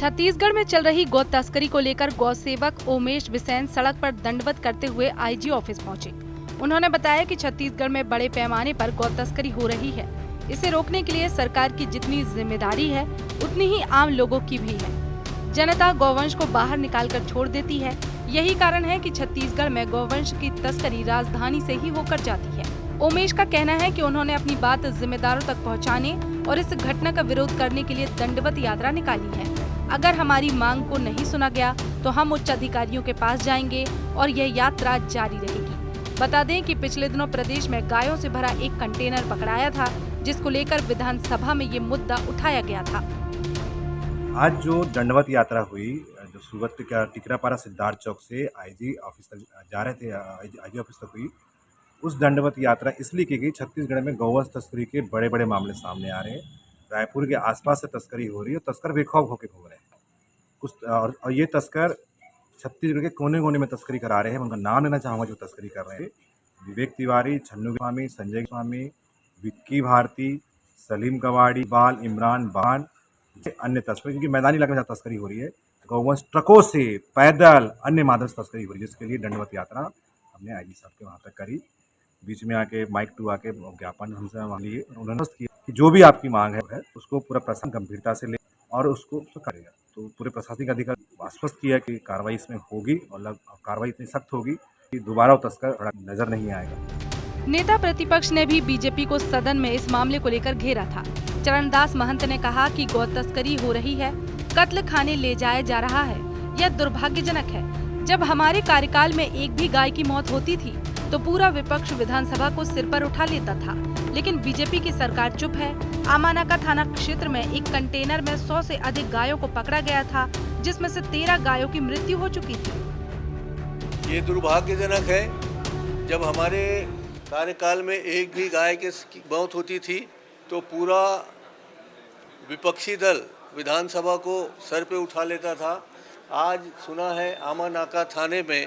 छत्तीसगढ़ में चल रही गौ तस्करी को लेकर गौ सेवक उमेश बिसेन सड़क पर दंडवत करते हुए आईजी ऑफिस पहुंचे। उन्होंने बताया कि छत्तीसगढ़ में बड़े पैमाने पर गौ तस्करी हो रही है। इसे रोकने के लिए सरकार की जितनी जिम्मेदारी है उतनी ही आम लोगों की भी है। जनता गौवंश को बाहर निकालकर छोड़ देती है। यही कारण है कि छत्तीसगढ़ में गौवंश की तस्करी राजधानी से ही होकर जाती है। उमेश का कहना है कि उन्होंने अपनी बात जिम्मेदारों तक पहुंचाने और इस घटना का विरोध करने के लिए दंडवत यात्रा निकाली है। अगर हमारी मांग को नहीं सुना गया तो हम उच्च अधिकारियों के पास जाएंगे और यह यात्रा जारी रहेगी। बता दें कि पिछले दिनों प्रदेश में गायों से भरा एक कंटेनर पकड़ाया था, जिसको लेकर विधानसभा में ये मुद्दा उठाया गया था। आज जो दंडवत यात्रा हुई, जो सूरत का टिकरापारा सिद्धार्थ चौक से आईजी ऑफिस तक जा रहे थे, आईजी ऑफिस तक हुई। उस दंडवत यात्रा इसलिए की गई, छत्तीसगढ़ में गौवंश तस्करी के बड़े बड़े मामले सामने आ रहे हैं। रायपुर के आसपास से तस्करी हो रही है, तस्कर बेखौफ होकर घूम रहे हैं कुछ, और ये तस्कर छत्तीसगढ़ के कोने कोने में तस्करी करा रहे हैं। उनका नाम लेना चाहूँगा जो तस्करी कर रहे हैं: विवेक तिवारी, छन्नू स्वामी, संजय स्वामी, विक्की भारती, सलीम कवाड़ी, इकबाल, इमरान बान, अन्य तस्कर, क्योंकि मैदानी इलाके में जहाँ तस्करी हो रही है, गौवंश ट्रकों से, पैदल, अन्य माध्यम से तस्करी हो रही है, जिसके लिए दंडवत यात्रा हमने आईजी साहब के वहाँ तक करी। बीच में आके माइक टू आके ज्ञापन हमसे मांग लिए। उन्होंने किया कि जो भी आपकी मांग है उसको पूरा प्रशासन गंभीरता से ले और उसको करेगा। तो पूरे प्रशासनिक अधिकारी आश्वस्त किया कि कार्रवाई इसमें होगी और कार्रवाई इतनी सख्त होगी कि दोबारा वो तस्कर नजर नहीं आएगा। नेता प्रतिपक्ष ने भी बीजेपी को सदन में इस मामले को लेकर घेरा था। चरणदास महंत ने कहा कि गौ तस्करी हो रही है, कत्ल खाने ले जाया जा रहा है, यह दुर्भाग्यजनक है। जब हमारे कार्यकाल में एक भी गाय की मौत होती थी तो पूरा विपक्ष विधानसभा को सिर पर उठा लेता था, लेकिन बीजेपी की सरकार चुप है। आमानाका थाना क्षेत्र में एक कंटेनर में 100 से अधिक गायों को पकड़ा गया था, जिसमें से 13 गायों की मृत्यु हो चुकी थी। ये दुर्भाग्यजनक है। जब हमारे कार्यकाल में एक भी गाय की मौत होती थी तो पूरा विपक्षी दल विधानसभा को सर पे उठा लेता था। आज सुना है आमानाका थाने में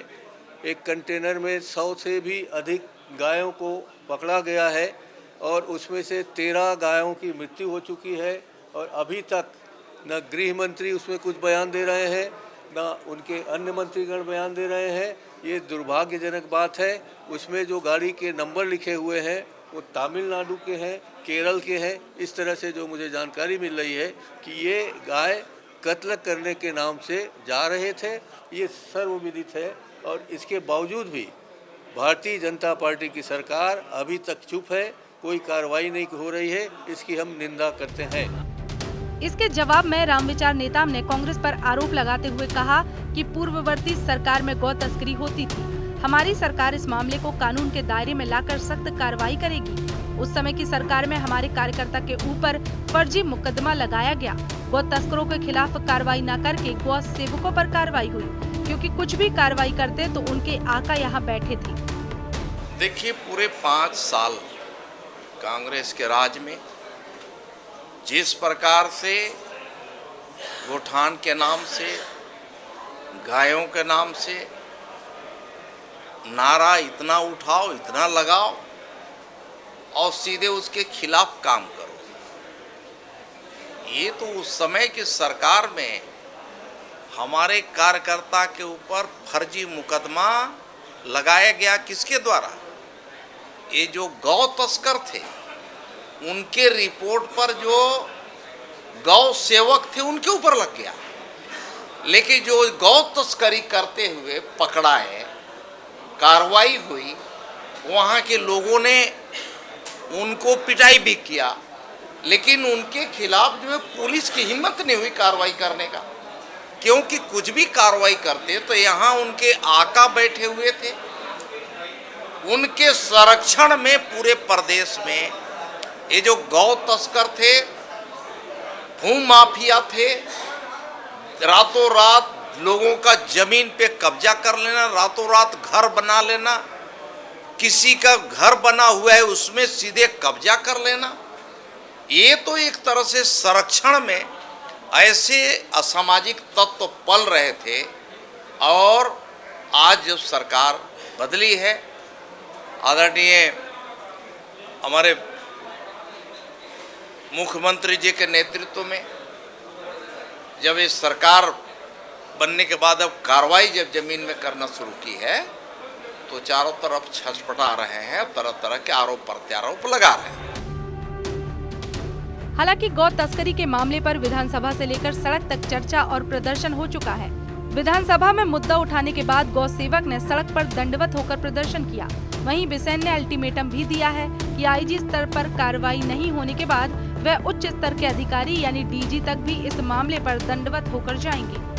एक कंटेनर में 100 से भी अधिक गायों को पकड़ा गया है और उसमें से 13 गायों की मृत्यु हो चुकी है। और अभी तक न गृह मंत्री उसमें कुछ बयान दे रहे हैं, न उनके अन्य मंत्रीगण बयान दे रहे हैं। ये दुर्भाग्यजनक बात है। उसमें जो गाड़ी के नंबर लिखे हुए हैं वो तमिलनाडु के हैं, केरल के हैं। इस तरह से जो मुझे जानकारी मिल रही है कि ये गाय कत्ल करने के नाम से जा रहे थे, ये सर्वविदित है। और इसके बावजूद भी भारतीय जनता पार्टी की सरकार अभी तक चुप है, कोई कार्रवाई नहीं हो रही है। इसकी हम निंदा करते हैं। इसके जवाब में रामविचार नेताम ने कांग्रेस पर आरोप लगाते हुए कहा कि पूर्ववर्ती सरकार में गौ तस्करी होती थी। हमारी सरकार इस मामले को कानून के दायरे में लाकर सख्त कार्रवाई करेगी। उस समय की सरकार में हमारे कार्यकर्ता के ऊपर फर्जी मुकदमा लगाया गया। गौ तस्करों के खिलाफ कार्रवाई न करके गौ सेवकों पर कार्रवाई हुई, क्योंकि कुछ भी कार्रवाई करते तो उनके आका यहाँ बैठे थे। देखिए, पूरे 5 साल कांग्रेस के राज में जिस प्रकार से गोठान के नाम से, गायों के नाम से नारा इतना उठाओ, इतना लगाओ और सीधे उसके खिलाफ काम करो, ये तो उस समय की सरकार में हमारे कार्यकर्ता के ऊपर फर्जी मुकदमा लगाया गया। किसके द्वारा? ये जो गौ तस्कर थे उनके रिपोर्ट पर जो गौ सेवक थे उनके ऊपर लग गया। लेकिन जो गौ तस्करी करते हुए पकड़ाए, कार्रवाई हुई, वहाँ के लोगों ने उनको पिटाई भी किया, लेकिन उनके खिलाफ जो है पुलिस की हिम्मत नहीं हुई कार्रवाई करने का। क्योंकि कुछ भी कार्रवाई करते तो यहाँ उनके आका बैठे हुए थे। उनके संरक्षण में पूरे प्रदेश में ये जो गौ तस्कर थे, भू माफिया थे, रातों रात लोगों का जमीन पे कब्जा कर लेना, रातों रात घर बना लेना, किसी का घर बना हुआ है उसमें सीधे कब्जा कर लेना, ये तो एक तरह से संरक्षण में ऐसे असामाजिक तत्व पल रहे थे। और आज जब सरकार बदली है, आदरणीय हमारे मुख्यमंत्री जी के नेतृत्व में जब इस सरकार बनने के बाद अब कार्रवाई जब जमीन में करना शुरू की है तो चारों तरफ छटपटा रहे हैं, तरह तरह के आरोप प्रत्यारोप लगा रहे हैं। हालांकि गौ तस्करी के मामले पर विधानसभा से लेकर सड़क तक चर्चा और प्रदर्शन हो चुका है। विधानसभा में मुद्दा उठाने के बाद गौ सेवक ने सड़क पर दंडवत होकर प्रदर्शन किया। वहीं बिसेन ने अल्टीमेटम भी दिया है कि आईजी स्तर पर कार्रवाई नहीं होने के बाद वह उच्च स्तर के अधिकारी यानी डीजी तक भी इस मामले पर दंडवत होकर जाएंगे।